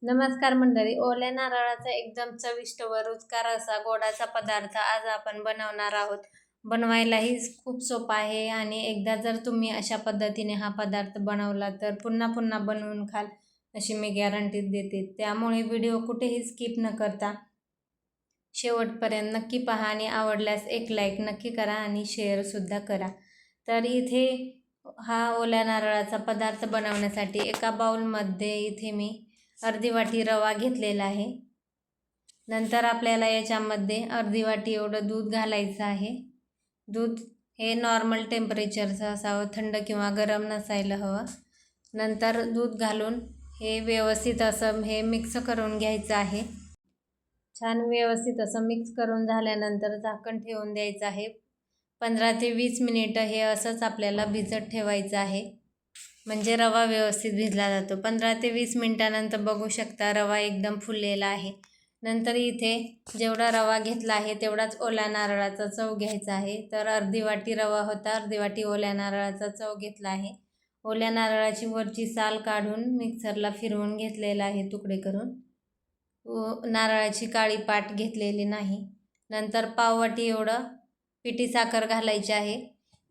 नमस्कार मंडळी. ओल्या नारळाचा एकदम चविष्ट व रुचकर असा गोडाचा पदार्थ आज आपण बनवणार आहोत. बनवायलाही खूप सोपा आहे आणि एकदा जर तुम्ही अशा पद्धतीने हा पदार्थ बनवला तर पुन्हा पुन्हा बनवून खाल अशी मी गॅरंटी देते. त्यामुळे व्हिडिओ कुठेही स्किप न करता शेवटपर्यंत नक्की पहा आणि आवडल्यास एक लाईक नक्की करा आणि शेअरसुद्धा करा. तर इथे हा ओल्या नारळाचा पदार्थ बनवण्यासाठी एका बाउलमध्ये इथे मी अर्धी वाटी रवा घेतलेला आहे. नंतर आपल्याला याच्यामध्ये अर्धी वाटी एवढं दूध घालायचं आहे. दूध हे नॉर्मल टेम्परेचरचं असावं, थंड किंवा गरम नसायला हवं. नंतर दूध घालून हे व्यवस्थित असं हे मिक्स करून घ्यायचं आहे. छान व्यवस्थित असं मिक्स करून झाल्यानंतर झाकण ठेवून द्यायचं आहे. 15 ते 20 मिनिटं हे असंच आपल्याला भिजत ठेवायचं आहे, म्हणजे रवा व्यवस्थित भिजला जातो. 15 ते 20 मिनिटानंतर बघू शकता रवा एकदम फुललेला आहे. नंतर इथे जेवढा रवा घेतला आहे तेवढाच ओल्या नारळाचा चव घ्यायचा आहे. तर अर्धी वाटी रवा होता, अर्धी वाटी ओल्या नारळाचा चव घेतला आहे. ओल्या नारळाची वरची साल काढून मिक्सरला फिरवून घेतलेला आहे तुकडे करून. नारळाची काळी पाट घेतलेली नाही. नंतर पाववाटी एवढं पिठी साखर घालायची आहे.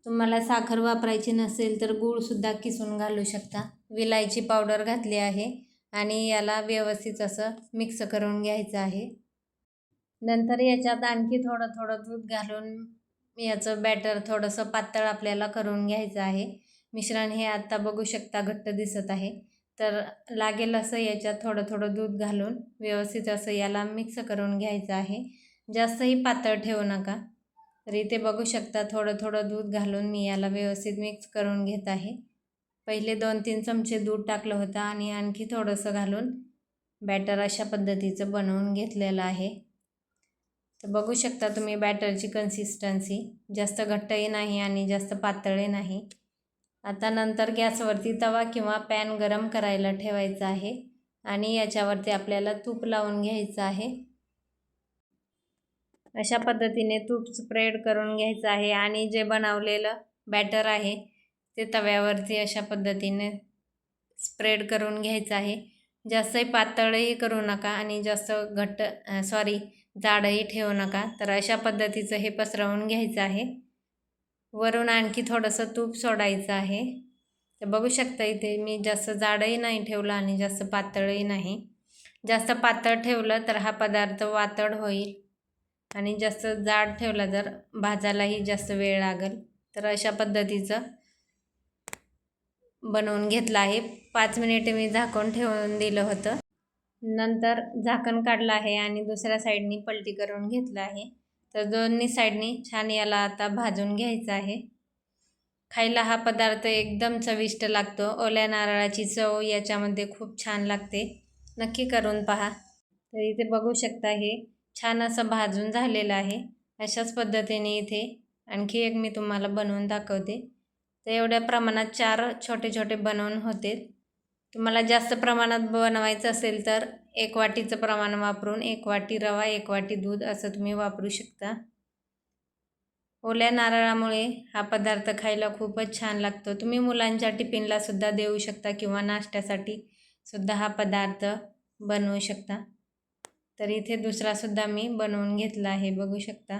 तुम्हाला साखर वापरायची नसेल तर गूळसुद्धा किसून घालू शकता. विलायची पावडर घातली आहे आणि याला व्यवस्थित असं मिक्स करून घ्यायचं आहे. नंतर याच्यात आणखी थोडं थोडं दूध घालून याचं बॅटर थोडंसं पातळ आपल्याला करून घ्यायचं आहे. मिश्रण हे आत्ता बघू शकता घट्ट दिसत आहे. तर लागेल असं याच्यात थोडं थोडं दूध घालून व्यवस्थित असं याला मिक्स करून घ्यायचं आहे. जास्तही पातळ ठेवू नका. तर इथे बघू शकता थोडं थोडं दूध घालून मी याला व्यवस्थित मिक्स करून घेत आहे. पहिले 2-3 चमचे दूध टाकलं होतं आणि आणखी थोडंसं घालून बॅटर अशा पद्धतीचं बनवून घेतलेलं आहे. तर बघू शकता तुम्ही बॅटरची कन्सिस्टन्सी जास्त घट्टही नाही आणि जास्त पातळही नाही. आता नंतर गॅसवरती तवा किंवा पॅन गरम करायला ठेवायचा आहे आणि याच्यावरती आपल्याला तूप लावून घ्यायचं आहे. अशा पद्धतीने तूप स्प्रेड करून घ्यायचं आहे आणि जे बनवलेलं बॅटर आहे ते तव्यावरती अशा पद्धतीने स्प्रेड करून घ्यायचं आहे. जास्तही पातळही करू नका आणि जास्त जाडही ठेवू नका. तर अशा पद्धतीचं हे पसरवून घ्यायचं आहे. वरून आणखी थोडंसं तूप सोडायचं आहे. तर बघू शकता इथे मी जास्त जाडही नाही ठेवलं आणि जास्त पातळही नाही. जास्त पातळ ठेवलं तर हा पदार्थ वातड होईल आणि जास्त जाड ठेवला तर भाजायलाही जास्त वेळ लागेल. तर अशा पद्धतीचं बनवून घेतलं आहे. 5 मिनिटे मी झाकून ठेवून दिलं होतं. नंतर झाकण काढलं आहे आणि दुसऱ्या साईडनी पलटी करून घेतलं आहे. तर दोन्ही साईडनी छान याला आता भाजून घ्यायचं आहे. खायला हा पदार्थ एकदम चविष्ट लागतो. ओल्या नारळाची चव याच्यामध्ये खूप छान लागते. नक्की करून पहा. तर इथे बघू शकता हे छान असं भाजून झालेलं आहे. अशाच पद्धतीने इथे आणखी एक मी तुम्हाला बनवून दाखवते. तर एवढ्या प्रमाणात 4 छोटे छोटे बनवून होते. तुम्हाला जास्त प्रमाणात बनवायचं असेल तर 1 वाटीचं प्रमाण वापरून 1 वाटी रवा 1 वाटी दूध असं तुम्ही वापरू शकता. ओल्या नारळामुळे हा पदार्थ खायला खूपच छान लागतो. तुम्ही मुलांच्या टिफिनला सुद्धा देऊ शकता किंवा नाश्त्यासाठी सुद्धा हा पदार्थ बनवू शकता. तर इथे दुसरासुद्धा मी बनवून घेतला आहे बघू शकता.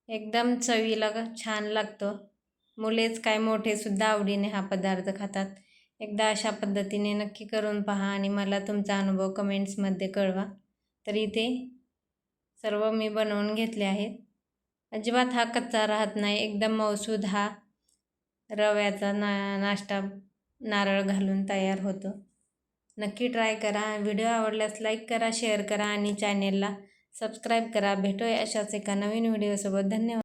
एकदम चवीला छान लागतो. मुलेच काय मोठेसुद्धा आवडीने हा पदार्थ खातात. एकदा अशा पद्धतीने नक्की करून पहा आणि मला तुमचा अनुभव कमेंट्समध्ये कळवा. तर इथे सर्व मी बनवून घेतले आहेत. अजिबात हा कच्चा राहत नाही. एकदम मऊसूद हा रव्याचा नाश्ता नारळ घालून तयार होतो. नक्की ट्राय करा. व्हिडिओ आवडल्यास लाईक करा, शेअर करा आणि चॅनेलला सबस्क्राईब करा. भेटूया अशाच एका नवीन व्हिडिओसोबत. धन्यवाद.